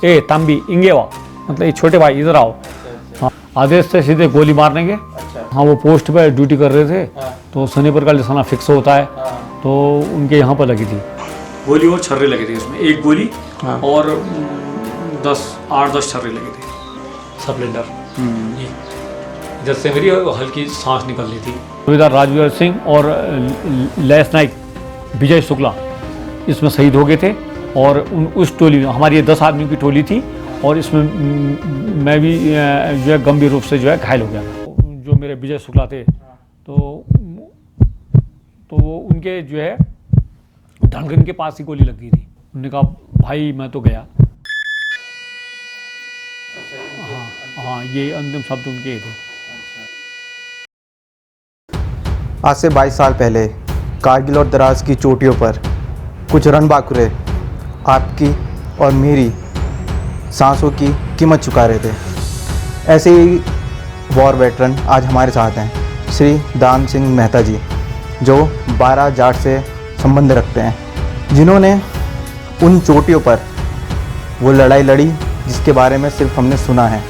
ए तंबी इंगेवा, मतलब ये छोटे भाई इधर आओ। हाँ, आदेश से सीधे गोली मारने के। हाँ, वो पोस्ट पे ड्यूटी कर रहे थे, तो स्नाइपर का निशाना फिक्स होता है, तो उनके यहाँ पर लगी थी गोली और छर्रे लगे थे इसमें, एक गोली और 8-10 छर्रे लगे थे। स्प्लेंडर इधर से मेरी हल्की सांस निकल रही थी। सूबेदार राजवीर सिंह और लैस नाइक विजय शुक्ला इसमें शहीद हो गए थे, और उस टोली में हमारी ये 10 आदमी की टोली थी, और इसमें मैं भी जो है गंभीर रूप से जो है घायल हो गया था। जो मेरे विजय शुक्ला थे, तो वो उनके जो है धड़कन के पास ही गोली लग गई थी। उन्होंने कहा भाई मैं तो गया। हाँ, ये अंतिम शब्द उनके ही थे। आज से 22 साल पहले कारगिल और द्रास की चोटियों पर कुछ रणबांकुरे आपकी और मेरी सांसों की कीमत चुका रहे थे। ऐसे ही वॉर वेटरन आज हमारे साथ हैं श्री दान सिंह मेहता जी, जो 12 जाट से संबंध रखते हैं, जिन्होंने उन चोटियों पर वो लड़ाई लड़ी जिसके बारे में सिर्फ हमने सुना है,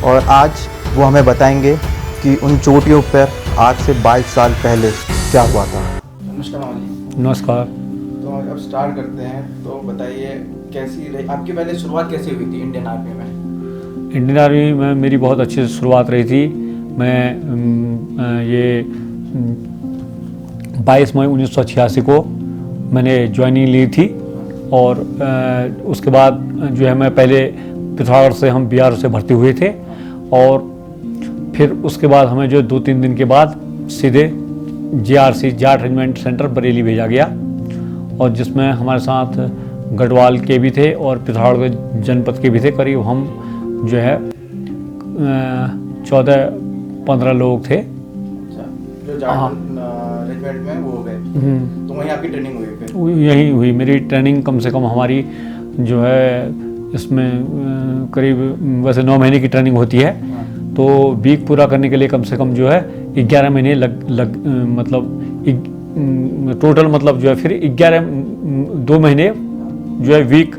और आज वो हमें बताएंगे कि उन चोटियों पर आज से 22 साल पहले क्या हुआ था। नमस्कार मामा जी। नमस्कार। तो अब स्टार्ट करते हैं, तो बताइए कैसी रही आपकी पहले शुरुआत कैसे हुई थी इंडियन आर्मी में? इंडियन आर्मी में मेरी बहुत अच्छी शुरुआत रही थी। मैं ये 22 मई 1986 को मैंने ज्वाइनिंग ली थी, और उसके बाद जो है मैं पहले पिथौरागढ़ से हम बिहार से भर्ती हुए थे, और फिर उसके बाद हमें जो 2-3 दिन के बाद सीधे JRC Jat regiment centre Bareilly भेजा गया, और जिसमें हमारे साथ गढ़वाल के भी थे और पिथौरागढ़ जनपद के भी थे। करीब हम जो है 14-15 लोग थे। अच्छा, जो जाट रेजिमेंट में वो हो गए, तो वहीं आपकी ट्रेनिंग हुई? फिर यही हुई मेरी ट्रेनिंग। कम से कम हमारी जो है इसमें करीब वैसे 9 महीने की ट्रेनिंग होती है, तो वीक पूरा करने के लिए कम से कम जो है 11 महीने मतलब टोटल, मतलब जो है फिर 2 महीने जो है वीक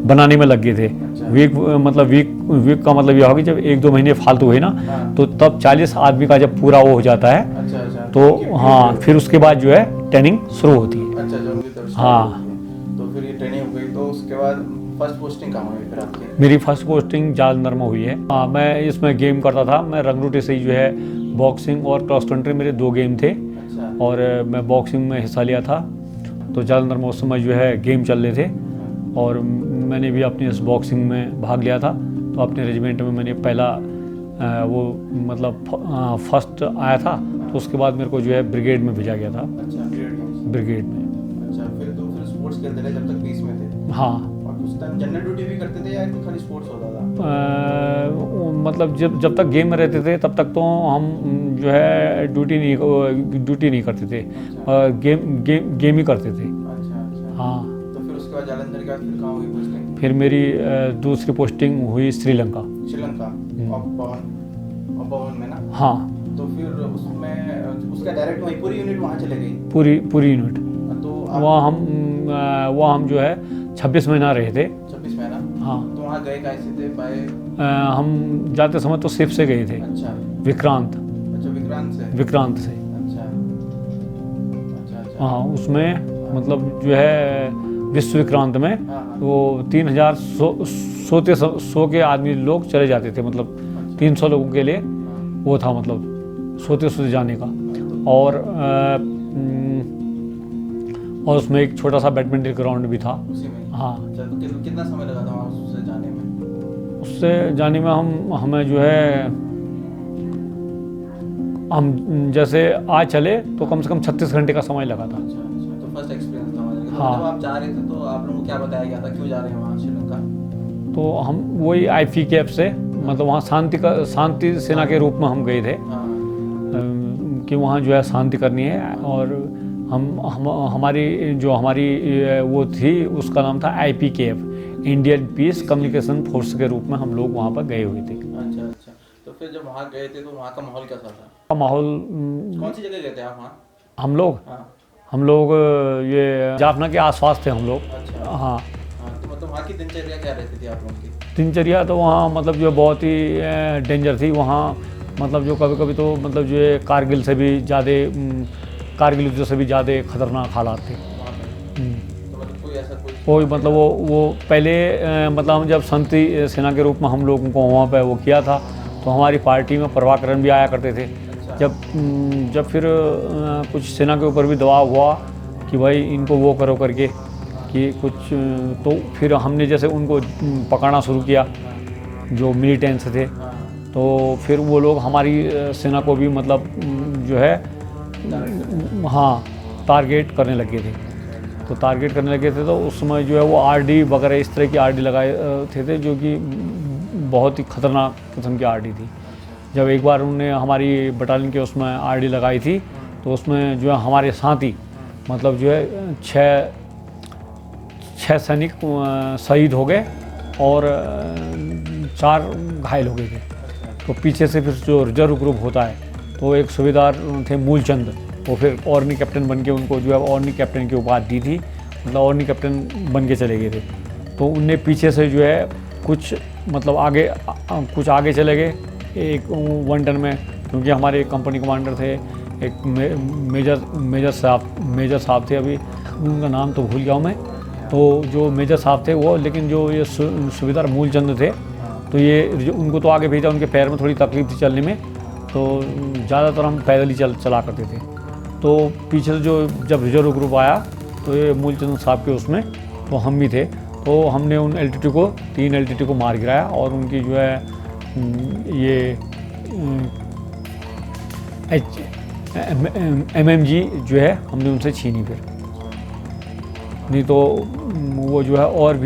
बनाने में लग गए थे। वीक मतलब वीक का मतलब यह होगा कि जब 1-2 महीने फालतू हुए ना, तो तब 40 आदमी का जब पूरा वो हो जाता है, तो हाँ, फिर उसके बाद जो है ट्रेनिंग शुरू होती है। अच्छा, जो उनकी तरफ से हाँ, तो फिर ये ट्रेनिंग हो गई, तो उसके बाद फर्स्ट पोस्टिंग कहाँ हुई फिर आपकी? मेरी फर्स्ट पोस्टिंग जालंधर में हुई है। हाँ, मैं इसमें गेम करता था। मैं रंगरूटी से ही जो है बॉक्सिंग और क्रॉस कंट्री मेरे 2 गेम थे। अच्छा। और मैं बॉक्सिंग में हिस्सा लिया था, तो जालंधर में उस समय जो है गेम चल रहे थे, और मैंने भी अपनी इस बॉक्सिंग में भाग लिया था। तो अपने रेजिमेंट में मैंने पहला वो मतलब फर्स्ट आया था, तो उसके बाद मेरे को जो है ब्रिगेड में भेजा गया था। अच्छा, ब्रिगेड में। अच्छा, फिर तो फिर स्पोर्ट्स खेलते रहे जब तक पीस में थे? हाँ, और उस टाइम जनरल ड्यूटी भी करते थे या खाली स्पोर्ट्स होता था? मतलब जब तक गेम में रहते थे तब तक तो हम जो है ड्यूटी नहीं करते थे, गेम ही करते थे। अच्छा। हाँ, तो फिर उसके बाद जालंधर के बाद फिर कहाँ हुई पोस्टिंग? फिर मेरी दूसरी पोस्टिंग हुई श्रीलंका। श्रीलंका पवन में ना? हाँ, तो फिर उसमें उसका डायरेक्ट वहीं पूरी यूनिट वहाँ चले गई? पूरी यूनिट। तो वहाँ हम जो है 26 महीना रहे थे। 26 महीना? हाँ। तो वहाँ गए कैसे थे? बाय हम जाते समय तो शिप से गए थे। अच्छा। विक्रांत से। अच्छा। हाँ, उसमें मतलब जो है विश्व विक्रांत में वो 3000 100 के आदमी लोग चले जाते थे, मतलब 300 लोगों के लिए वो था, मतलब सोते जाने का। और उसमें एक छोटा सा बैडमिंटन ग्राउंड भी था उसी में? हाँ। तो कितना समय लगा था वहाँ उससे जाने में? उससे जाने में हमें जो है हम जैसे आज चले तो कम से कम 36 घंटे का समय लगा था। अच्छा। तो फर्स्ट एक्सपीरियंस था हमारे? हाँ। जब आप जा रहे थे तो आप लोगों को क्या बताया गया था, क्यों जा रहे हैं वहाँ श्रीलंका? तो हम वही IPKF से, मतलब वहाँ शांति सेना के रूप में हम गए थे। कि वहाँ जो है शांति करनी है, और हमारी वो थी, उसका नाम था IPKF, Indian peace communication force के रूप में हम लोग वहाँ पर गए हुए थे। अच्छा। तो फिर जब वहाँ गए थे तो वहाँ का माहौल कैसा था? माहौल कौन सी जगह गए थे आप वहाँ? हम लोग ये जाफना के आसपास थे हम लोग। अच्छा। हाँ। तो मतलब वहाँ की दिनचर्या क्या रहती थी आप लोगों की? दिनचर्या तो वहाँ मतलब जो बहुत ही डेंजर थी वहाँ, मतलब जो कभी कभी तो मतलब जो है कारगिल से भी ज़्यादा, कारगिल युद्ध से भी ज़्यादा खतरनाक हालात थे। वहाँ पे तो मतलब कोई ऐसा कोई मतलब वो पहले मतलब हम जब संतरी सेना के रूप में हम लोगों को वहाँ पे वो किया था, तो हमारी पार्टी में प्रभाकरण भी आया करते थे। जब फिर कुछ सेना के ऊपर भी दबाव हुआ कि भाई इनको वो करो करके कि कुछ, तो फिर हमने जैसे उनको पकड़ना शुरू किया जो मिलिटेंट्स थे, तो फिर वो लोग हमारी सेना को भी मतलब जो है हाँ टारगेट करने लगे थे। तो टारगेट करने लगे थे तो उस समय जो है वो आरडी वगैरह इस तरह की आरडी लगाए थे जो कि बहुत ही ख़तरनाक किस्म की आरडी थी। जब एक बार उन्होंने हमारी बटालियन के उसमें आरडी लगाई थी तो उसमें जो है हमारे साथी मतलब जो है छः सैनिक शहीद हो गए और 4 घायल हो गए थे। तो पीछे से फिर जो रिजर्व ग्रुप होता है तो एक सूबेदार थे मूलचंद, वो फिर ऑर्नी कैप्टन बन के उनको जो है ऑर्नी कैप्टन की उपाधि दी थी, मतलब ऑर्नी कैप्टन बन के चले गए थे। तो उनने पीछे से जो है कुछ मतलब कुछ आगे चले गए एक 1 टन में, क्योंकि हमारे एक कंपनी कमांडर थे, एक मेजर साहब थे, अभी उनका नाम तो भूल गया हूँ मैं। तो जो मेजर साहब थे वो, लेकिन जो ये सूबेदार मूलचंद थे तो ये उनको तो आगे भेजा, उनके पैर में थोड़ी तकलीफ थी चलने में, तो ज़्यादातर हम पैदल ही चला करते थे। तो पीछे से जो जब रिजर्व ग्रुप आया तो ये मूलचंद साहब के उसमें तो हम भी थे, तो हमने उन LTT को 3 LTT को मार गिराया और उनकी जो है ये MMG जो है हमने उनसे छीनी फिर, नहीं तो वो जो है और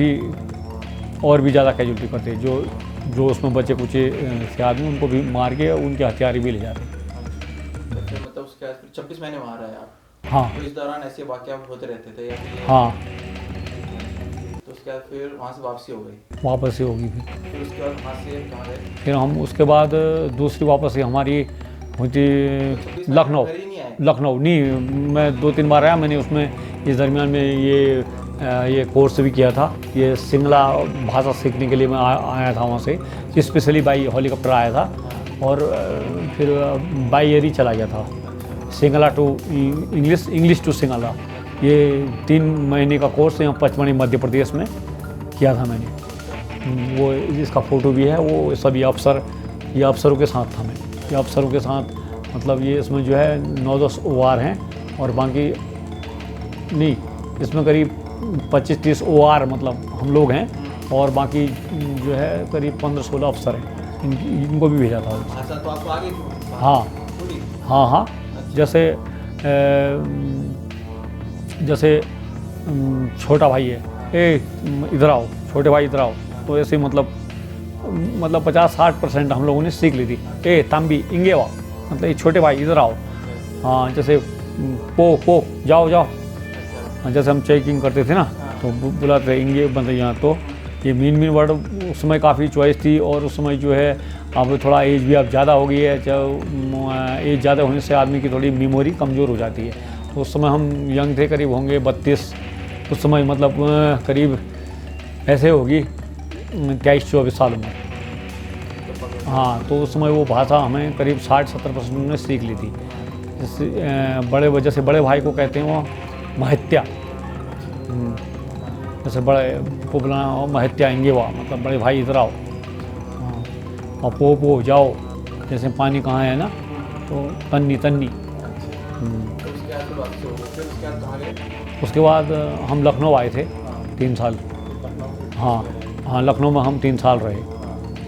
भी ज़्यादा कैजुअल्टी करते, जो उसमें बचे कुचे थे आदमी उनको भी मार के उनके हथियार भी ले जाते। मतलब उसके बाद 26 महीने वहाँ रहे आप? हाँ। तो इस दौरान ऐसे वाक़या होते रहते थे या फिर? हाँ। तो उसके बाद फिर वहाँ से वापसी हो गई? वापसी होगी फिर उसके बाद वहाँ से कहाँ गए? फिर हम उसके बाद दूसरी वापसी हमारी हुई लखनऊ नहीं, मैं 2-3 बार आया मैंने उसमें। इस दरमियान में ये कोर्स भी किया था, ये सिंगला भाषा सीखने के लिए मैं आया था वहाँ से, स्पेशली बाई हेलीकॉप्टर आया था और फिर बाई एयर ही चला गया था, Sinhala to English to Sinhala. ये 3 महीने का कोर्स यहाँ पचमढ़ी मध्य प्रदेश में किया था मैंने। वो इसका फ़ोटो भी है, वो सब ये अफसरों के साथ था मैं, ये अफसरों के साथ, मतलब ये इसमें जो है 9-10 OR हैं और बाकी नहीं, इसमें करीब 25-30 OR मतलब हम लोग हैं और बाकी जो है करीब 15-16 अफसर हैं, इनको भी भेजा था। अच्छा, तो आपको आगे? हाँ, जैसे छोटा भाई है, इधर आओ, छोटे भाई इधर आओ, तो ऐसे मतलब 50-60% हम लोगों ने सीख ली थी। तांबी इंगेवा, मतलब ये छोटे भाई इधर आओ। हाँ, जैसे पो जाओ। जैसे हम चेकिंग करते थे ना तो बुलाते थे इंगे मतलब यहाँ, तो ये मीन वर्ड उस समय काफ़ी चॉइस थी और उस समय जो है अब थोड़ा एज भी अब ज़्यादा हो गई है, एज ज़्यादा होने से आदमी की थोड़ी मेमोरी कमज़ोर हो जाती है। तो उस समय हम यंग थे, करीब होंगे 32 उस समय, मतलब करीब ऐसे होगी 23-24 साल में। हाँ, तो उस समय वो भाषा हमें करीब 60-70% ने सीख ली थी। जैसे बड़े भाई को कहते हैं वो महत्या, जैसे बड़े को बुलाना महत्या इंगेवा, मतलब बड़े भाई इधर आओ। हाँ, और पो जाओ, जैसे पानी कहाँ है ना तो तन्नी। उसके बाद हम लखनऊ आए थे 3 साल। हाँ, लखनऊ में हम 3 साल रहे।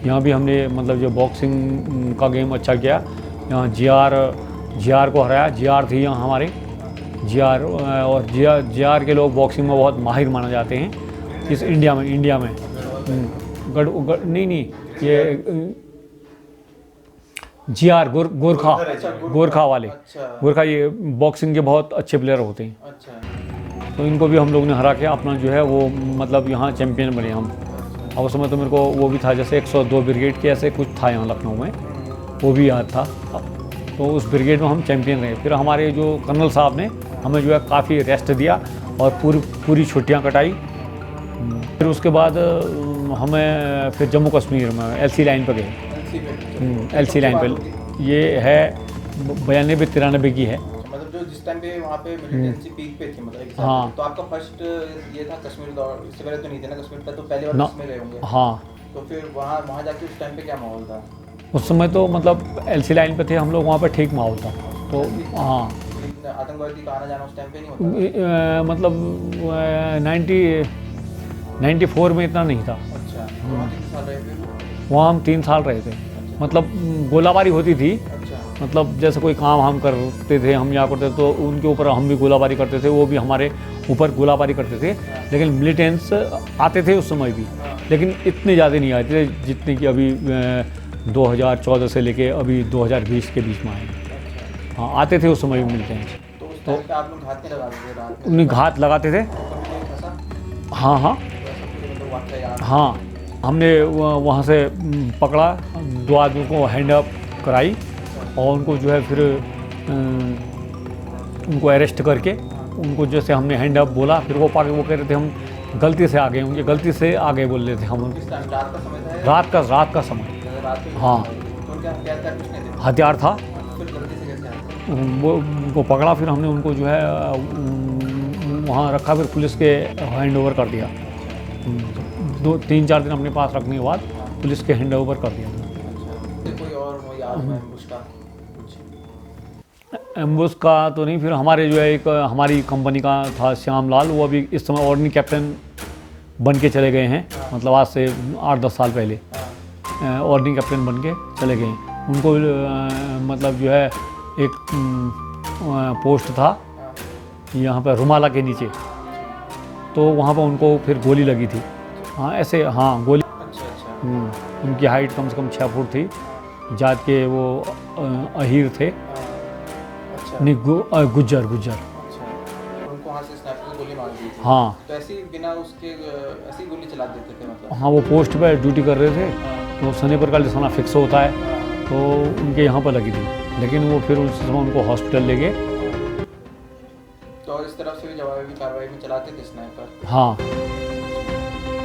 यहाँ भी हमने मतलब जो बॉक्सिंग का गेम अच्छा किया, यहाँ GR को हराया। GR थी यहाँ हमारे, GR, और GR के लोग बॉक्सिंग में बहुत माहिर माना जाते हैं इस इंडिया में। नहीं, ये GR गोरखा वाले। गोरखा ये बॉक्सिंग के बहुत अच्छे प्लेयर होते हैं। अच्छा। तो इनको भी हम लोग ने हरा के अपना जो है वो मतलब यहाँ चैम्पियन बने हम। और उस समय तो मेरे को वो भी था, जैसे 102 ब्रिगेड के ऐसे कुछ था यहाँ लखनऊ में, वो भी याद था। तो उस ब्रिगेड में हम चैम्पियन रहे। फिर हमारे जो कर्नल साहब ने हमें जो है काफ़ी रेस्ट दिया और पूरी छुट्टियाँ कटाई फिर उसके बाद हमें फिर जम्मू कश्मीर में LC लाइन पर गए। LC लाइन पर ये है 92-93 की है। मतलब जो जिस टाइम पे वहाँ पे मिलिटेंसी पीक पे थी, मतलब हाँ। तो आपका फर्स्ट ये था कश्मीर दौर, इससे पहले तो नहीं थे ना कश्मीर पे, तो पहले बार ना। कश्मीर रहे होंगे। हाँ, तो फिर वहाँ जाके उस टाइम पे क्या माहौल था? उस समय तो मतलब LC लाइन पे थे हम लोग, वहाँ पे ठीक माहौल था। तो हाँ, आतंकवादी का आना जाना उस टाइम पे नहीं होता? मतलब 94 में इतना नहीं था। अच्छा, वहाँ कितने साल रहे फिर? वहाँ हम 3 साल रहे थे। मतलब गोलाबारी होती थी, अच्छा, मतलब जैसे कोई काम हम करते थे, हम यहाँ करते थे तो उनके ऊपर हम भी गोलाबारी करते थे, वो भी हमारे ऊपर गोलाबारी करते थे। लेकिन मिलिटेंट्स आते थे उस समय भी, लेकिन इतने ज़्यादा नहीं आते थे जितने कि अभी 2014 से लेके अभी 2020 के बीच में आए। हाँ, आते थे उस समय भी मिलिटेंट्स। तो उस टाइम पे आप लोग घात नहीं लगाते थे रात में? उन्हें घात लगाते थे। कभी कोई फंसा? हाँ हाँ वैसा कोई मतलब वाक़या याद? हाँ, हमने वहाँ से पकड़ा, 2 आदमियों को हैंड अप कराई और उनको जो है फिर उनको अरेस्ट करके उनको जैसे हमने हैंड अप बोला, फिर वो पाके वो कह रहे थे हम गलती से आ गए, उनके गलती से आगे बोल रहे थे हम। किस टाइम, रात का समय था या रात का समय। रात में? हाँ। तो उनके हथियार था, कुछ नहीं थे? हथियार था। फिर गलती से कैसे आए? वो उनको पकड़ा, फिर हमने उनको जो है वहाँ रखा, फिर पुलिस के हैंड ओवर कर दिया। 2-3-4 दिन अपने पास रखने के बाद पुलिस के हैंड ओवर कर दिया। अच्छा, कोई और वो याद है उसका कुछ? एम्बुस का तो नहीं, फिर हमारे जो है एक हमारी कंपनी का था श्याम लाल, वो अभी इस समय ऑर्डिनरी कैप्टन बन के चले गए हैं। मतलब आज से 8-10 साल पहले ऑर्डिनरी कैप्टन बन के चले गए हैं। उनको मतलब जो है एक पोस्ट था यहाँ पर रुमाला के नीचे, तो वहाँ पर उनको फिर गोली लगी थी। हाँ ऐसे, हाँ गोली। अच्छा। उनकी हाइट कम से कम 6 फुट थी, जात के वो अहीर थे। अच्छा। नहीं, गुज्जर। अच्छा, उनको वहाँ से स्नाइपर से गोली मार दी थी? हाँ तो ऐसे ही बिना उसके ऐसी गोली चला देते थे मतलब? हाँ, वो पोस्ट पे ड्यूटी कर रहे थे, तो स्नाइपर का निशाना फिक्स होता है, तो उनके यहाँ पर लगी थी। लेकिन वो फिर उस समय उनको हॉस्पिटल ले गए। तो इस तरफ से भी जवाबी कार्रवाई में चलाते थे स्नाइपर? हाँ,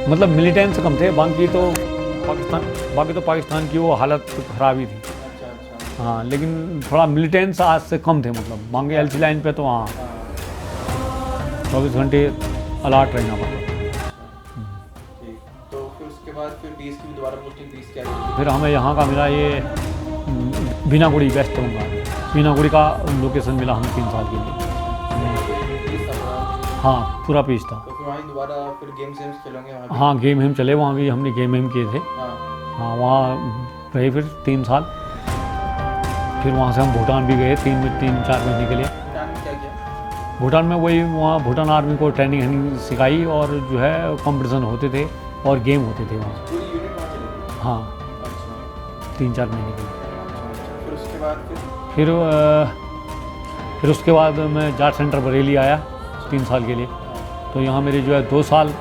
मतलब मिलिटेंट्स कम थे, बाकी तो पाकिस्तान की वो हालत खराब ही थी। अच्छा। हाँ, लेकिन थोड़ा मिलिटेंट्स आज से कम थे, मतलब मांगे LC लाइन पे तो हाँ 24 घंटे अलर्ट रहना पड़ता। ठीक, तो फिर उसके बाद फिर 20 की भी दोबारा पोस्टिंग 20 क्या हुई? फिर हमें यहाँ का मिला ये बीनागुड़ी, वेस्ट बंगाल बीनागुड़ी का लोकेशन मिला हमें 3 साल के लिए। 20 था पूरा? हाँ, पूरा पीस था। तो फिर वहीं दोबारा फिर गेम्स खेलोगे वहाँ पे? हाँ, गेम हम चले, वहाँ भी हमने गेम किए थे। हाँ। हाँ, वहाँ रहे फिर 3 साल। फिर वहाँ से हम भूटान भी गए 3-4 महीने के लिए। भूटान में क्या किया? भूटान में वही, वहाँ भूटान आर्मी को ट्रेनिंग सिखाई और जो है कंपटीशन होते थे और गेम होते थे वहाँ। पूरी यूनिट वहाँ चली गई? हाँ, अच्छा। 3-4 महीने के लिए। फिर उसके बाद फिर उसके बाद मैं जाट सेंटर बरेली आया 3 साल के लिए। तो यहाँ मेरे जो है 2 साल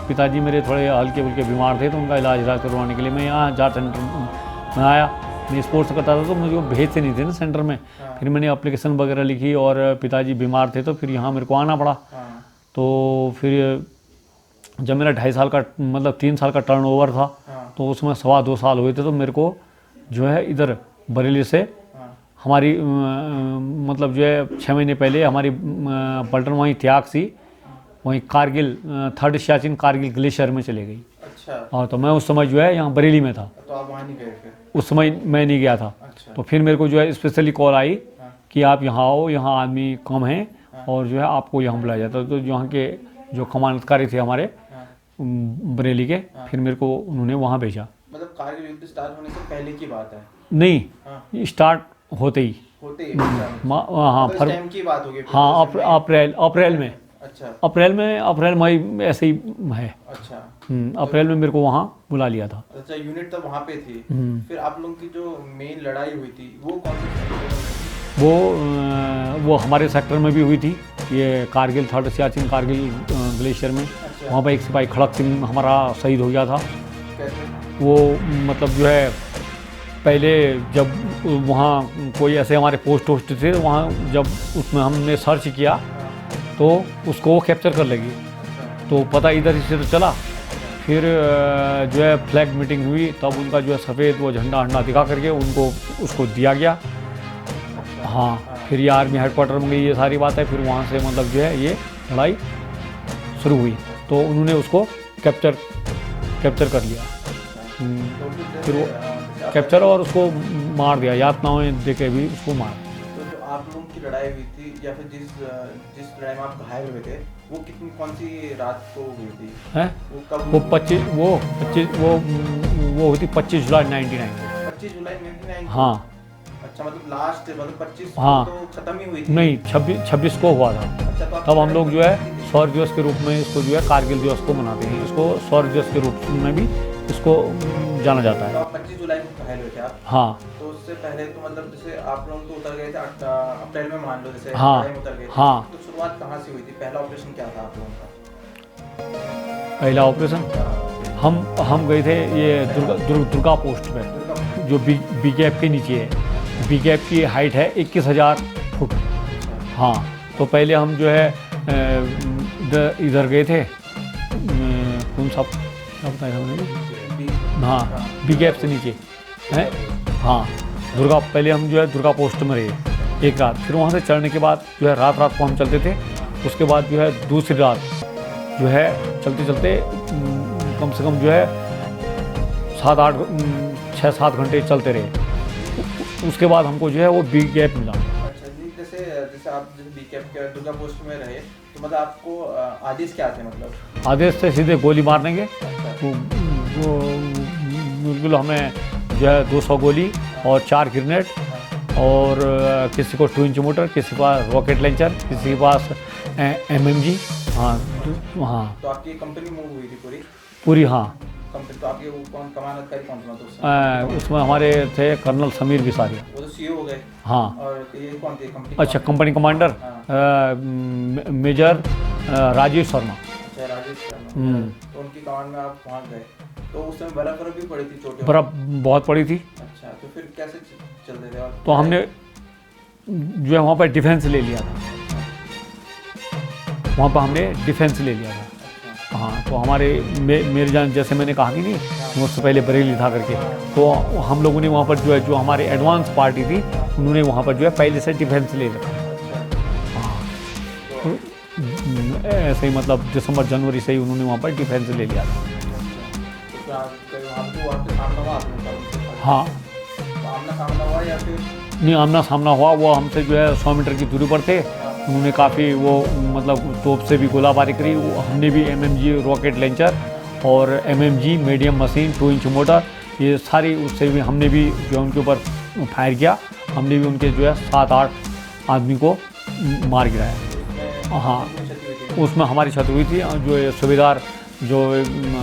पिताजी मेरे थोड़े हल्के फुल्के बीमार थे, तो उनका इलाज करवाने के लिए मैं यहाँ जाट सेंटर में आया। मैं स्पोर्ट्स करता था, तो मुझे वो भेजते नहीं थे ना सेंटर में। फिर मैंने एप्लीकेशन वगैरह लिखी और पिताजी बीमार थे, तो फिर यहाँ मेरे को आना पड़ा। तो फिर जब मेरा 2.5 साल का, मतलब 3 साल का टर्नओवर था, तो उसमें 2.25 साल हुए थे। तो मेरे को जो है इधर बरेली से हमारी मतलब जो है 6 महीने पहले हमारी पलटन वहीं त्याग सी, वहीं कारगिल 3rd सियाचिन कारगिल ग्लेशियर में चले गई। अच्छा। और तो मैं उस समय जो है यहाँ बरेली में था, तो आप वहाँ नहीं गए फिर? उस समय मैं नहीं गया था। अच्छा। तो फिर मेरे को जो है स्पेशली कॉल आई कि आप यहाँ आओ, यहाँ आदमी कम हैं और जो है आपको यहाँ बुलाया जाता है। तो यहाँ के जो कमांडकारी थे हमारे बरेली के, फिर मेरे को उन्होंने वहाँ भेजा। मतलब कारगिल युद्ध स्टार्ट होने से पहले की बात है? नहीं, स्टार्ट होते ही। हाँ, तो इस टाइम की बात होगी? हाँ, अप्रैल में। अच्छा। अप्रैल मई ऐसे ही है। अच्छा। अप्रैल में मेरे को वहाँ बुला लिया था। अच्छा, यूनिट तो वहाँ पे थी। फिर आप लोगों की जो मेन लड़ाई हुई थी वो कौन सी? वो हमारे सेक्टर में भी हुई थी, ये कारगिल 3rd सियाचिन कारगिल ग्लेशियर में। अच्छा। वहाँ पर एक सिपाही खड़क सिंह हमारा शहीद हो गया था। कैसे? वो मतलब जो है पहले जब वहाँ कोई ऐसे हमारे पोस्ट थे, वहाँ जब उसमें हमने सर्च किया तो उसको वो कैप्चर कर लेगी। तो पता इधर ही से तो चला। फिर जो है फ्लैग मीटिंग हुई, तब उनका जो है सफ़ेद वो झंडा हंडा दिखा करके उनको उसको दिया गया। हाँ, फिर ये आर्मी हेडक्वार्टर में गई, ये सारी बात है। फिर वहाँ से मतलब जो है ये लड़ाई शुरू हुई, तो उन्होंने उसको कैप्चर कर लिया। फिर वो कैप्चर और उसको मार दिया, यातनाएं देके भी उसको मार। तो जो आप लोगों की लड़ाई हुई थी या फिर जिस लड़ाई में आप घायल हुए थे, वो कौन सी रात को हुई थी? हैं? वो कब? वो 25 वो हुई थी 25 जुलाई 99 में। 25 जुलाई 99? हाँ। अच्छा, मतलब लास्ट मतलब 25 हाँ। तो खत्म ही हुई थी? नहीं, 26 को हुआ था। अच्छा, तो तब हम लोग जो है शौर्य दिवस के रूप में इसको जो है कारगिल दिवस को मनाते हैं। इसको शौर्य दिवस के रूप में भी इसको जाना जाता तो है। आप 25 जुलाई को घायल हुए थे आप? हाँ। तो उससे पहले तो मतलब जैसे आप लोग तो उतर गए थे अप्रैल में, मान लो जैसे हाँ। जुलाई में उतर गए थे। हाँ। तो शुरुआत कहाँ से हुई थी? पहला ऑपरेशन क्या था आप लोगों का? पहला ऑपरेशन हम गए थे ये दुर्गा पोस्ट में, दुर्गा? जो बी कैप के नीचे है। बी कैप की हाइट है 21,000 फुट। हाँ, तो पहले हम जो है इधर गए थे, कौन सा बताया हमने? हाँ, बी कैप से नीचे है। हाँ, पहले हम जो है दुर्गा पोस्ट में रहे एक रात। फिर वहाँ से चढ़ने के बाद जो है रात को हम चलते थे। उसके बाद जो है दूसरी रात जो है चलते चलते कम से कम जो है 6-7 घंटे चलते रहे। उसके बाद हमको जो है वो बी कैप मिला। अच्छा जी, जैसे आप बी कैप के दुर्गा पोस्ट में रहे, तो मतलब आपको आदेश क्या थे? मतलब आदेश से सीधे गोली मारने के। अच्छा। वो बिल्कुल हमें जो है 200 गोली और 4 ग्रेनेड, और किसी को 2 इंच मोटर, किसी के पास रॉकेट लॉन्चर, किसी के पास MMG। हाँ। हाँ, तो आपकी कंपनी मूव हुई थी पूरी। हाँ, कंपनी। तो आपके कौन कमान अधिकारी कौन था उस समय? उसमें हमारे थे कर्नल समीर बिसारिया। वो तो CEO हो गए। हाँ। और ये कौन थे कंपनी? अच्छा, company commander major Rajesh Sharma. अच्छा, राजेश शर्मा। तो उनकी कमान में आप पहुंच गए। तो उस समय बर्फ भी पड़ी थी, चोटें? बर्फ बहुत पड़ी थी। अच्छा, तो फिर कैसे चलते थे? और तो हमने जो है वहाँ पर डिफेंस ले लिया था। वहाँ पर हमने डिफेंस ले लिया था। हाँ, तो हमारे मेरे जान, जैसे मैंने कहा कि नहीं मुझसे पहले बरेली था करके, तो हम लोगों ने वहाँ पर जो है जो हमारे एडवांस पार्टी थी, उन्होंने वहाँ पर जो है पहले से डिफेंस ले रखा। हाँ, तो ऐसे ही मतलब दिसंबर जनवरी से ही उन्होंने वहाँ पर डिफेंस ले लिया था। हाँ। आमना सामना हुआ या फिर नहीं, आमना सामना हुआ। वो हमसे जो है 100 मीटर की दूरी पर थे। उन्होंने काफ़ी वो मतलब तोप से भी गोलाबारी करी। हमने भी MMG रॉकेट लॉन्चर और MMG medium machine 2 inch motor, ये सारी उससे भी हमने भी जो है उनके ऊपर फायर किया। हमने भी उनके जो है 7-8 आदमी को मार गिराया। हाँ, उसमें हमारी क्षति हुई थी। जो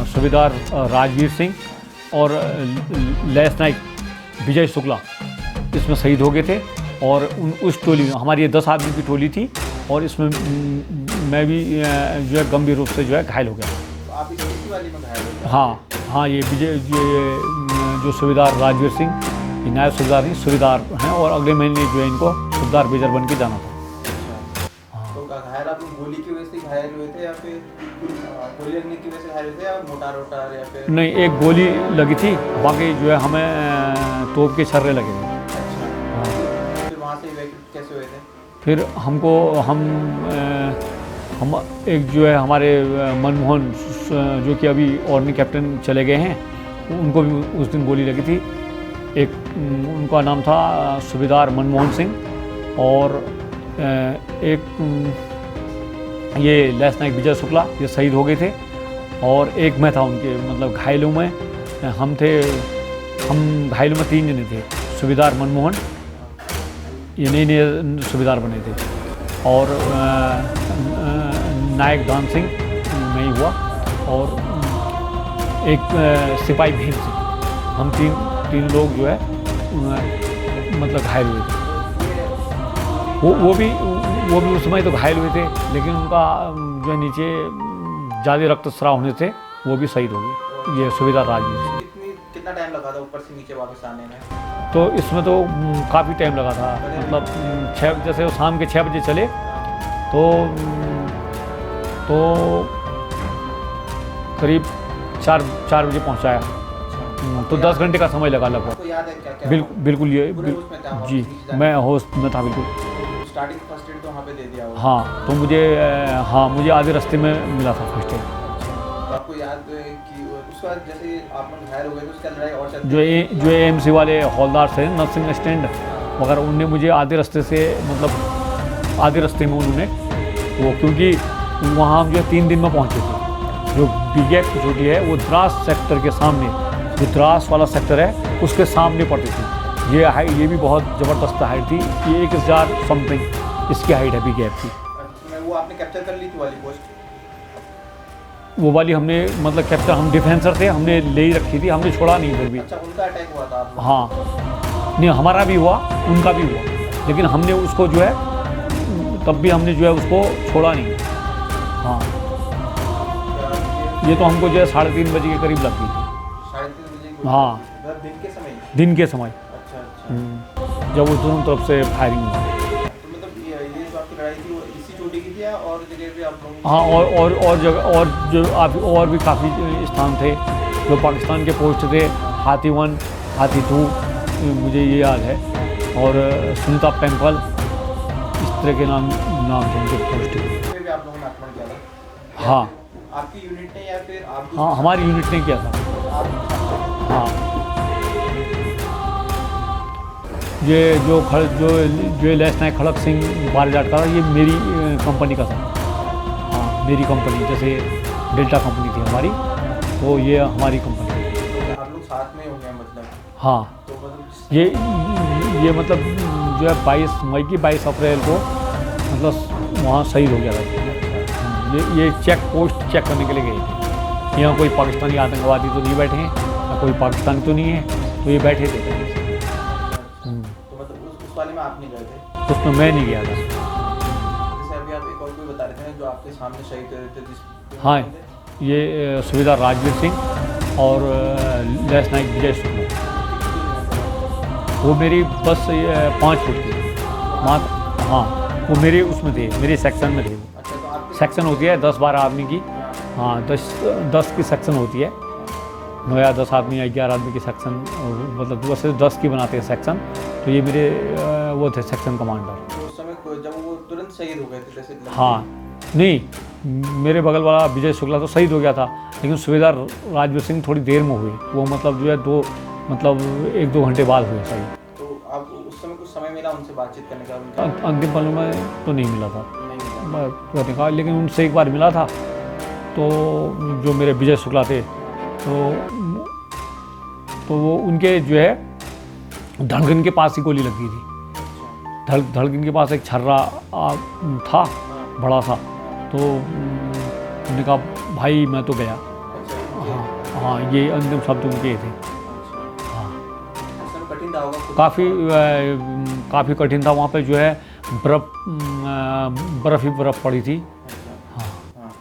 सूबेदार राजवीर सिंह और लेफ्टिनेंट विजय शुक्ला इसमें शहीद हो गए थे। और उस टोली में हमारी ये 10 आदमी की टोली थी, और इसमें मैं भी जो है गंभीर रूप से जो है घायल हो गया। तो आप इसी वाली में घायल हो गए? हाँ, ये जो सूबेदार राजवीर सिंह, ये नायब सूबेदार नहीं, सूबेदार हैं, और अगले महीने जो है इनको सूबेदार मेजर बन के जाना था। तो घायल आप घोली की वजह से घायल हुए थे या फिर गोली लगने की वजह से घायल हुए थे, या मोटार या फिर? नहीं, एक गोली लगी थी, बाकी जो है हमें तोप के छर्रे लगे थे। फिर वहाँ से इवैक्यूएट कैसे हुए थे? फिर हम एक जो है हमारे मनमोहन, जो कि अभी आर्मी कैप्टन चले गए हैं, उनको भी उस दिन गोली लगी थी। एक उनका नाम था सूबेदार मनमोहन सिंह, और एक ये लेफ्टिनेंट विजय शुक्ला, ये शहीद हो गए थे। और एक मैं था उनके मतलब घायलों में। हम घायलों में 3 जने थे। सूबेदार मनमोहन, ये नए सूबेदार बने थे, और नायक दान सिंह नहीं हुआ, और एक सिपाही भीम सिंह। हम तीन लोग जो है मतलब घायल हुए थे। वो भी उस समय तो घायल हुए थे, लेकिन उनका जो है नीचे ज़्यादा रक्तस्राव होने से वो भी शहीद हो गए। ये सूबेदार राजवीर सिंह। कितना टाइम लगा था ऊपर से नीचे वापस आने में? तो इसमें तो काफ़ी टाइम लगा था। मतलब जैसे वो शाम के 6 बजे चले, तो करीब 4 बजे पहुंचाया। तो 10 घंटे का समय लगा लगभग। आपको याद है क्या क्या बिल्कुल ये पूरे उसमें क्या हुआ? जी, नीचे जाने मैं होश में था बिल्कुल। स्टार्टिंग फर्स्ट एड तो वहाँ पे दे दिया होगा। हाँ, तो मुझे आधे रास्ते में मिला था फर्स्ट एड। तो आपको याद है कि उस वक्त जैसे आप लोग घायल हो गए तो उसका लड़ाई और चलती जो एएमसी वाले हौलदार थे नर्सिंग स्टैंड वगैरह, उनने मुझे आधे रास्ते से मतलब आधे रास्ते में उन्होंने वो, क्योंकि वहाँ हम जो 3 दिन में पहुँचे थे। जो बीगैप की चोटी है वो द्रास सेक्टर के सामने, जो द्रास वाला सेक्टर है उसके सामने पड़ती थी। ये भी बहुत ज़बरदस्त हाइट थी, ये 1000 समथिंग इसकी हाइट है बीगैप की। अच्छा, वो आपने कैप्चर कर ली थी वाली पोस्ट? वो वाली हमने मतलब कैप्चर, हम डिफेंसर थे, हमने ले ही रखी थी, हमने छोड़ा नहीं फिर भी। अच्छा, उनका अटैक हुआ था आप लोग? हाँ, नहीं हमारा भी हुआ, उनका भी हुआ, लेकिन हमने उसको जो है तब भी हमने जो है उसको छोड़ा नहीं। हाँ, ये तो हमको जो है 3:30 बजे के करीब लग गई थी। 3:30 बजे गोली? हाँ। मतलब दिन के समय? दिन के समय, अच्छा अच्छा। जब वो दोनों तरफ से फायरिंग हुआ। तो मतलब ये जो आपकी लड़ाई थी वो इसी चोटी की थी या और जगह पे आप लोग? हाँ, और जगह और जो और भी काफ़ी स्थान थे जो पाकिस्तान के पोस्ट थे, हाथी 1, हाथी 2, मुझे ये याद है, और सुनीता टेम्पल, इस तरह के नाम थे उनके पोस्ट के। पे भी आप लोगों ने आक्रमण किया था? हाँ आपकी यूनिट ने या फिर आप? हाँ, हमारी यूनिट ने किया था। आप हाँ, ये जो लैस नायक खड़क सिंह बारजाट का, ये मेरी कंपनी का था। हाँ, मेरी कंपनी, जैसे डेल्टा कंपनी थी हमारी, तो ये हमारी कंपनी। आप लोग साथ में हो गए मतलब? हाँ, तो मतलब ये मतलब जो है 22 मई की 22 अप्रैल को मतलब वहाँ शहीद हो गया था। ये चेक पोस्ट चेक करने के लिए गए थे, यहाँ कोई पाकिस्तानी आतंकवादी तो नहीं बैठे हैं, या कोई पाकिस्तानी तो नहीं है, तो ये बैठे थे। तो मतलब उस वाले में आप नहीं गए थे? उसमें मैं नहीं गया था। जैसे अभी आप एक और कोई बता रहे थे जो आपके सामने शहीद हुए थे जिस? हाँ, ये सूबेदार राजवीर सिंह और लैस नायक विजय शुक्ला। वो मेरी बस 5 फुट की मात्र। हाँ, वो मेरे उसमें थे, मेरे सेक्शन में थे। अच्छा, तो आपके सेक्शन होती है 10-12 आदमी की। हाँ, 10 की सेक्शन होती है, 9 या 10 आदमी या 11 आदमी की सेक्शन, मतलब वैसे 10 की बनाते हैं सेक्शन। तो ये मेरे वो थे सेक्शन कमांडर। तो उस समय जब वो तुरंत शहीद हो गए थे जैसे? हाँ, नहीं, मेरे बगल वाला विजय शुक्ला तो शहीद हो गया था, लेकिन सूबेदार राजवीर सिंह थोड़ी देर में हुए। वो मतलब जो है 1-2 घंटे बाद हुए शहीद। तो आप उस समय कुछ समय मिला उनसे बातचीत करने का? उनका अंतिम पल में तो नहीं मिला था नहीं मिला? करने का, लेकिन उनसे एक बार मिला था। तो जो मेरे विजय शुक्ला थे, तो वो उनके जो है धड़कन के पास ही गोली लगी थी। धड़कन के पास एक छर्रा था बड़ा सा, तो उन्होंने कहा भाई मैं तो गया। अच्छा, हाँ, ये अंतिम शब्द उनके थे। हाँ, उस समय कठिन था होगा? काफ़ी कठिन था। वहाँ पे जो है बर्फ़ ही बर्फ़ पड़ी थी। हाँ, हाँ,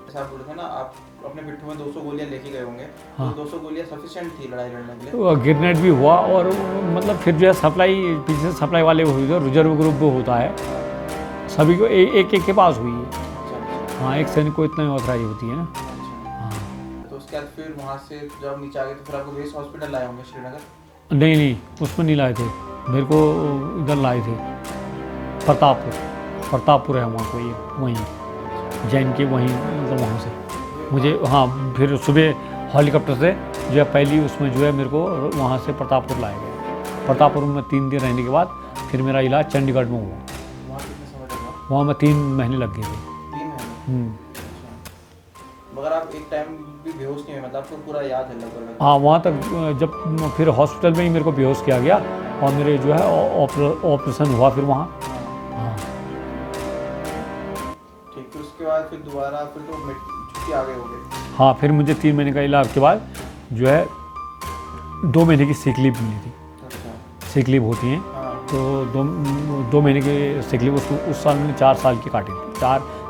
जैसा आप बोले थे ना आप अपने पिट्ठू में 200 गोलियां लेके गए होंगे। हाँ। तो 200 गोलियां सफिशिएंट थी लड़ाई लड़ने के लिए? ग्रेनेड भी हुआ, और मतलब फिर जो है सप्लाई, पीछे से सप्लाई वाले हुए थे, रिजर्व ग्रुप भी होता है, सभी को एक के पास हुई है। अच्छा। हाँ, एक सैनिक को इतना ही ऑथराइज होती है ना। अच्छा। हाँ, तो उसके बाद फिर वहाँ से जब नीचे आ गए तो फिर आपको बेस हॉस्पिटल लाए होंगे श्रीनगर? नहीं, उसमें नहीं लाए थे, मेरे को इधर लाए थे प्रतापपुर है वहाँ को, ये वहीं जैन के वहीं, मतलब वहाँ से मुझे। हाँ, फिर सुबह हेलीकॉप्टर से जो है पहली उसमें जो है मेरे को वहाँ से प्रतापपुर लाया गया। प्रतापपुर में 3 दिन रहने के बाद फिर मेरा इलाज चंडीगढ़ में हुआ। वहाँ कितने समय लगा? वहाँ में 3 महीने लग गए थे। 3 महीने? अच्छा। मगर आप एक टाइम भी बेहोश नहीं हुए, मतलब आपको पूरा याद है लगभग? हाँ, वहाँ तक जब फिर हॉस्पिटल में ही मेरे को बेहोश किया गया, और मेरे जो है ऑपरेशन हुआ फिर वहाँ। हाँ, ठीक। तो उसके बाद फिर दोबारा फिर तो छुट्टी आ गए होंगे? हाँ, फिर मुझे 3 महीने का इलाज के बाद जो है 2 महीने की सिक लीव मिली थी। अच्छा। सिक लीव होती हैं, हाँ। तो 2 महीने की सिक लीव, उस साल मैंने 4 साल की काटी थी,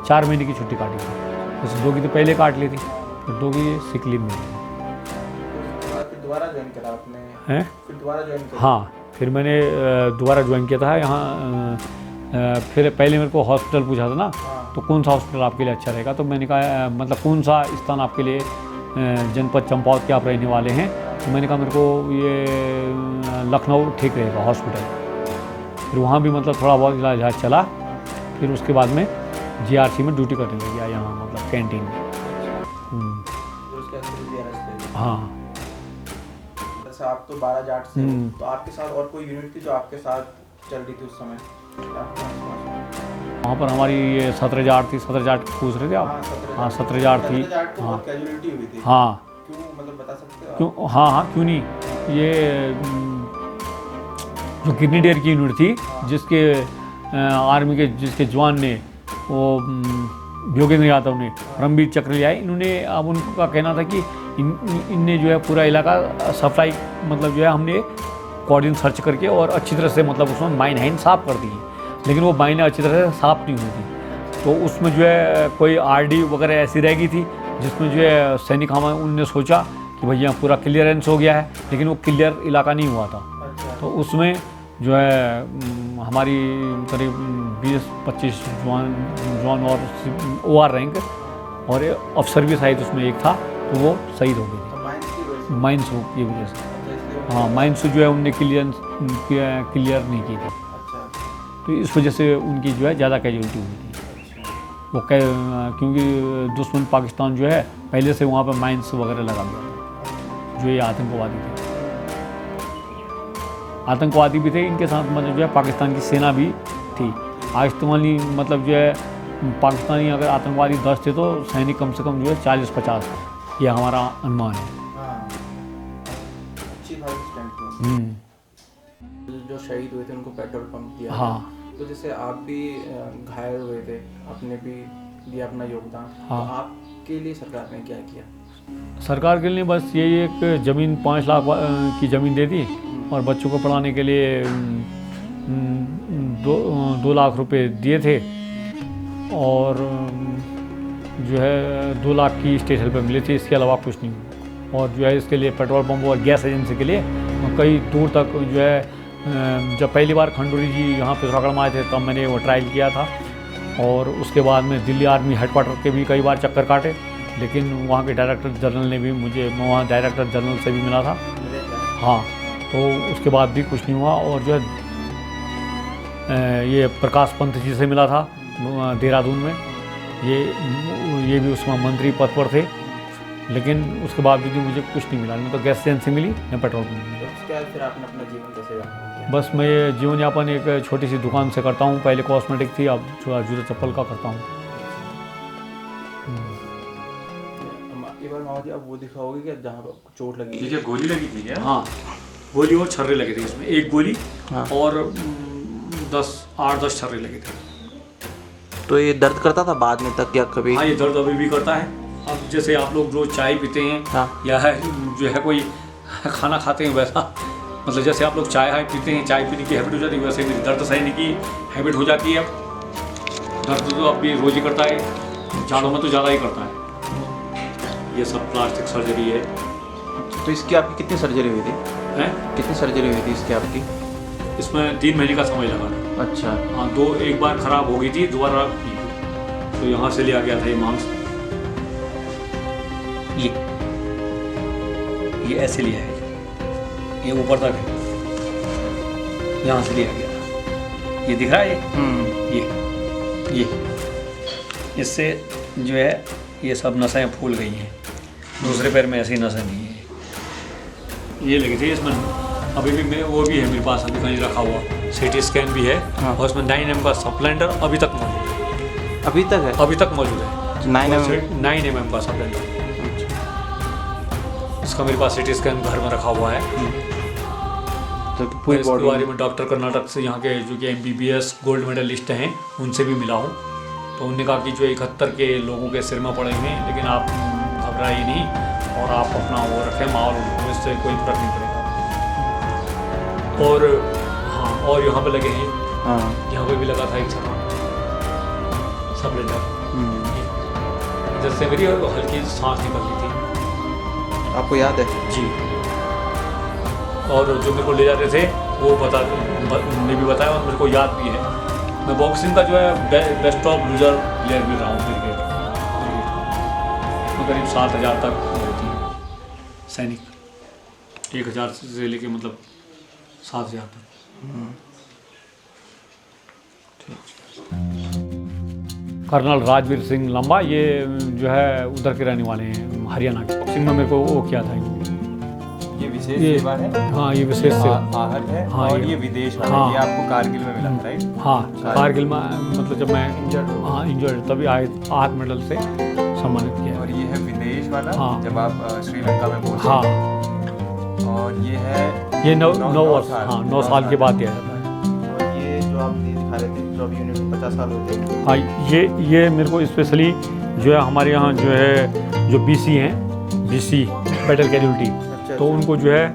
4 महीने की छुट्टी काटी थी। जैसे 2 की तो पहले काट ली थी, फिर 2 की सिक लीव मिली थी। उसके बाद फिर दोबारा ज्वाइन करा आपने? हैं? फिर दोबारा ज्वाइन करा? हाँ, फिर मैंने दोबारा ज्वाइन किया था यहाँ। फिर पहले मेरे को हॉस्पिटल पूछा था ना, हाँ। तो कौन सा हॉस्पिटल आपके लिए अच्छा रहेगा, तो मैंने कहा मतलब कौन सा स्थान आपके लिए जनपद चंपावत के आप रहने वाले हैं, तो मैंने कहा मेरे को ये लखनऊ ठीक रहेगा हॉस्पिटल। फिर वहाँ भी मतलब थोड़ा बहुत इलाज चला, फिर उसके बाद में जीआरसी में ड्यूटी करने लग गया यहाँ, मतलब कैंटीन में। हाँ। जैसे आप तो 12 जाट से, तो आपके साथ और कोई यूनिट थी जो आपके साथ चल रही थी उस समय? वहाँ पर हमारी ये 17 जाट थी। 17 जाट पूछ रहे थे आप? हाँ 17 जाट थी। हाँ, कैजुअलिटी हुई थी। हाँ क्यों, मतलब बता सकते हो? क्यों? हाँ क्यों नहीं। ये जो ग्रेनेडियर की यूनिट थी, जिसके आर्मी के जिसके जवान ने वो योगेंद्र यादव ने रणबीर चक्र लिया है, इन्होंने अब उनका कहना था कि इनने जो है पूरा इलाका सप्लाई, मतलब जो है हमने कोऑर्डिनेट सर्च करके और अच्छी तरह से मतलब उसमें माइन हाइन साफ़ कर दी है, लेकिन वो माइनें अच्छी तरह से साफ़ नहीं हुई थी। तो उसमें जो है कोई आरडी वगैरह ऐसी रह गई थी, जिसमें जो है सैनिक हम उनने सोचा कि भैया पूरा क्लियरेंस हो गया है, लेकिन वो क्लियर इलाका नहीं हुआ था। तो उसमें जो है हमारी करीब 20-25 जवान और OR रैंक और अफसर भी शायद उसमें एक था, तो वो शहीद हो गई थी माइंस की वजह से। हाँ माइंस जो है उनने क्लियर नहीं की थी, तो इस वजह से उनकी जो है ज़्यादा कैजुअलिटी हुई थी। वो क्योंकि दुश्मन पाकिस्तान जो है पहले से वहाँ पर माइंस वगैरह लगा दिया था, जो ये आतंकवादी थे। आतंकवादी भी थे इनके साथ, मतलब जो है पाकिस्तान की सेना भी थी। आज तुम्हारी मतलब जो है पाकिस्तानी अगर आतंकवादी 10 थे तो सैनिक कम से कम जो है 40-50 थे, ये हमारा अनुमान है। जो शहीद हुए थे उनको पेट्रोल पंप दिया। हाँ। तो जैसे आप भी घायल हुए थे, आपने भी दिया अपना योगदान। हाँ। तो आपके लिए सरकार ने क्या किया? सरकार के लिए बस यही एक ज़मीन 5 लाख की ज़मीन दे दी, और बच्चों को पढ़ाने के लिए 2 लाख रुपए दिए थे, और जो है 2 लाख की स्टेट हेल्प मिली थी। इसके अलावा कुछ नहीं। और जो है इसके लिए पेट्रोल पंप और गैस एजेंसी के लिए कई दूर तक जो है, जब पहली बार खंडूरी जी यहाँ पिथौरागढ़ में आए थे तब मैंने वो ट्रायल किया था, और उसके बाद में दिल्ली आर्मी हेडक्वार्टर के भी कई बार चक्कर काटे, लेकिन वहाँ के डायरेक्टर जनरल ने भी मुझे, वहाँ डायरेक्टर जनरल से भी मिला था। हाँ, तो उसके बाद भी कुछ नहीं हुआ। और जो है ये प्रकाश पंत जी से मिला था देहरादून में, ये भी उसमें मंत्री पद पर थे, लेकिन उसके बाद भी मुझे कुछ नहीं मिला, न तो गैस एजेंसी मिली न पेट्रोल पंप मिला। उसके बाद फिर आपने अपना जीवन कैसे यापन किया? बस मैं ये जीवन यापन एक छोटी सी दुकान से करता हूँ। पहले कॉस्मेटिक थी, अब जूता चप्पल का करता हूँ। एक बार मामा जी आप वो दिखाओगे कि जहाँ पर चोट लगी? देखिए गोली लगी थी क्या? हाँ, गोली और छर्रे लगे थे इसमें, एक गोली। हाँ। और 8-10 छर्रे लगे थे। तो ये दर्द करता था बाद में तक या कभी? हाँ, ये दर्द अभी भी करता है। अब जैसे आप लोग रोज चाय पीते हैं, हाँ। या है जो है कोई खाना खाते हैं, वैसा मतलब जैसे आप लोग चाय पीते हैं, चाय पीने की हैबिट हो जाती है, वैसे मेरी दर्द सहने की हैबिट हो जाती है। दर्द तो अब भी रोज ही करता है, जाड़ों में तो ज़्यादा ही करता है। ये सब प्लास्टिक सर्जरी है। तो इसकी आपकी कितनी सर्जरी हुई थी? हैं? कितनी सर्जरी हुई थी इसकी आपकी? इसमें 3 महीने का समय लगा था। अच्छा। हाँ, एक बार खराब हो गई थी, दोबारा की, तो यहाँ से लिया गया था ये मांस। ये ऐसे लिया है, ये ऊपर तक है, यहाँ से लिया गया। ये दिख रहा है ये इससे जो है ये सब नसें फूल गई हैं। दूसरे पैर में ऐसी नसें नहीं है। ये लगी थी इसमें, अभी भी मैं वो भी है मेरे पास, अभी कहीं रखा हुआ CT स्कैन भी है। हाँ। और उसमें 9mm का सप्लेंडर अभी तक मौजूद है। अभी तक है? अभी तक मौजूद है 9mm का सप्लेंडर। इसका मेरे पास CT स्कैन घर में रखा हुआ है। तो पूरी इसके बॉडी बारे में डॉक्टर कर्नाटक से यहाँ के जो कि MBBS गोल्ड मेडलिस्ट हैं उनसे भी मिला हूँ, तो उन्होंने कहा कि जो 71 के लोगों के सिर में पड़े हुए हैं, लेकिन आप घबराइए नहीं और आप अपना वो रखें माहौल, इससे कोई फर्क नहीं पड़ेगा। और हाँ, और यहाँ पे लगे हैं, यहाँ पे भी लगा था एक सप्लेंडर, जिससे मेरी हल्की सांस निकल रही थी। आपको याद है? जी। और जो मेरे को ले जाते थे वो ने भी बताया, और मेरे को याद भी है। मैं बॉक्सिंग का जो है बेस्ट ऑफ लूजर प्लेयर भी रहा हूँ क्रिकेट। करीब 7,000 तक होती है। सैनिक 1000 से लेके मतलब 7000 तक। कर्नल राजवीर सिंह लंबा, ये जो है उधर के रहने वाले हैं, हरियाणा के। बॉक्सिंग में मेरे को वो किया था इन्होंने। ये विशेष सेवा है। हाँ, ये विशेष सेवा आहट है। हाँ, और ये विदेश वाला हाँ, ये आपको कारगिल में मिला था, राइट? हाँ, कारगिल में मतलब जब मैं इंजर्ड तभी 8 मेडल से सम्मानित किया। और ये है विदेश वाला। हाँ, जब आप श्रीलंका में पहुंचे। हाँ, और ये है ये 9 वर्ष, हाँ 9 साल के बाद दिया जाता है। और ये जो आप दिखा रहे थे जो अभी यूनिट में 50 साल होते हैं। हाँ, ये मेरे को स्पेशली जो है हमारे यहाँ जो है जो BC हैं, BC बैटल कैजुअल्टी, तो उनको जो है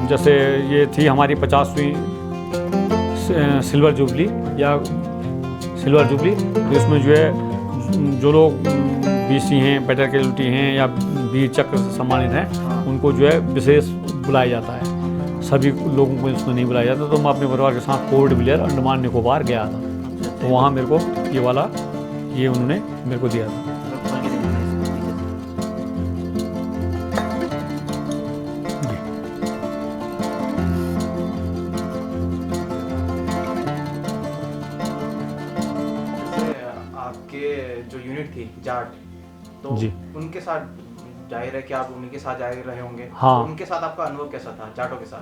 जैसे ये थी हमारी 50वीं सिल्वर जुबली तो इसमें जो है जो लोग BC हैं, बैटल कैजुअल्टी हैं या वीर चक्र से सम्मानित हैं, उनको जो है विशेष बुलाया जाता है। सभी लोगों को इसमें नहीं बुलाया जाता। तो मैं अपने परिवार के साथ पोर्ट ब्लेयर, अंडमान निकोबार गया था, तो वहाँ मेरे को ये उन्होंने मेरे को दिया था। आपके जो यूनिट थी जाट, तो जी। उनके साथ जाहिर है कि आप उनके साथ जाहिर रहे होंगे। हाँ। तो उनके साथ आपका अनुभव कैसा था जाटों के साथ?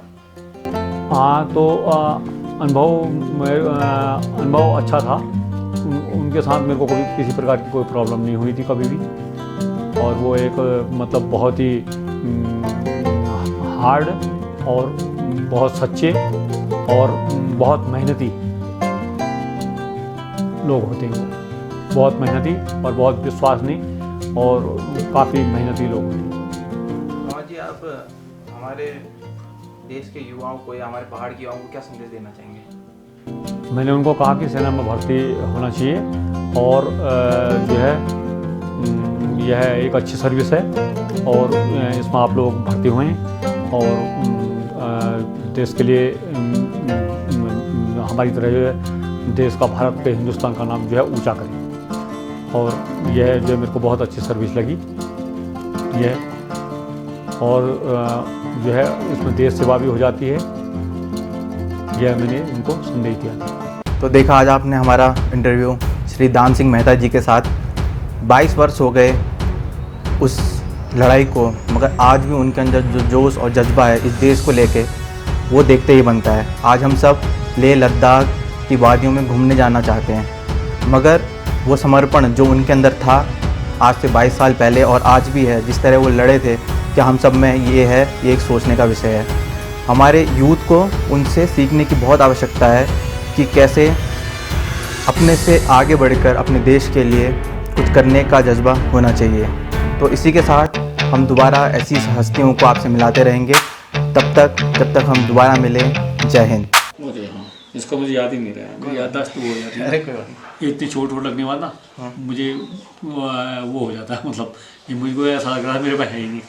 हाँ, तो अनुभव अच्छा था। उनके साथ मेरे को कोई किसी प्रकार की कोई प्रॉब्लम नहीं हुई थी कभी भी। और वो एक मतलब बहुत ही हार्ड और बहुत सच्चे और बहुत मेहनती लोग होते हैं। बहुत मेहनती और बहुत विश्वसनीय और काफ़ी मेहनती लोग होते हैं। जी, आप हमारे देश के युवाओं को या हमारे पहाड़ के युवाओं को क्या संदेश देना चाहेंगे? मैंने उनको कहा कि सेना में भर्ती होना चाहिए और जो है यह एक अच्छी सर्विस है और इसमें आप लोग भर्ती हुए हैं और देश के लिए हमारी तरह जो है देश का, भारत के, हिंदुस्तान का नाम जो है ऊंचा करें। और यह जो मेरे को बहुत अच्छी सर्विस लगी यह, और जो है इसमें देश सेवा भी हो जाती है, यह मैंने उनको संदेश दिया। तो देखा आज आपने हमारा इंटरव्यू श्री दान सिंह मेहता जी के साथ। 22 वर्ष हो गए उस लड़ाई को, मगर आज भी उनके अंदर जो जोश और जज्बा है इस देश को लेके, वो देखते ही बनता है। आज हम सब लेह लद्दाख की वादियों में घूमने जाना चाहते हैं, मगर वो समर्पण जो उनके अंदर था आज से 22 साल पहले और आज भी है, जिस तरह वो लड़े थे, क्या हम सब में ये है, ये एक सोचने का विषय है। हमारे यूथ को उनसे सीखने की बहुत आवश्यकता है कि कैसे अपने से आगे बढ़कर अपने देश के लिए कुछ करने का जज्बा होना चाहिए। तो इसी के साथ हम दोबारा ऐसी हस्तियों को आपसे मिलाते रहेंगे। तब तक जब तक हम दोबारा मिलें, जय हिंद। इसका मुझे याद ही नहीं रहा, मेरी याददाश्त वो हो जाती है। अरे कोई बात नहीं। इतनी चोट लगने के बाद ना मुझे वो हो जाता है, मतलब ये मुझको ऐसा लग रहा है मेरे पास है ही नहीं।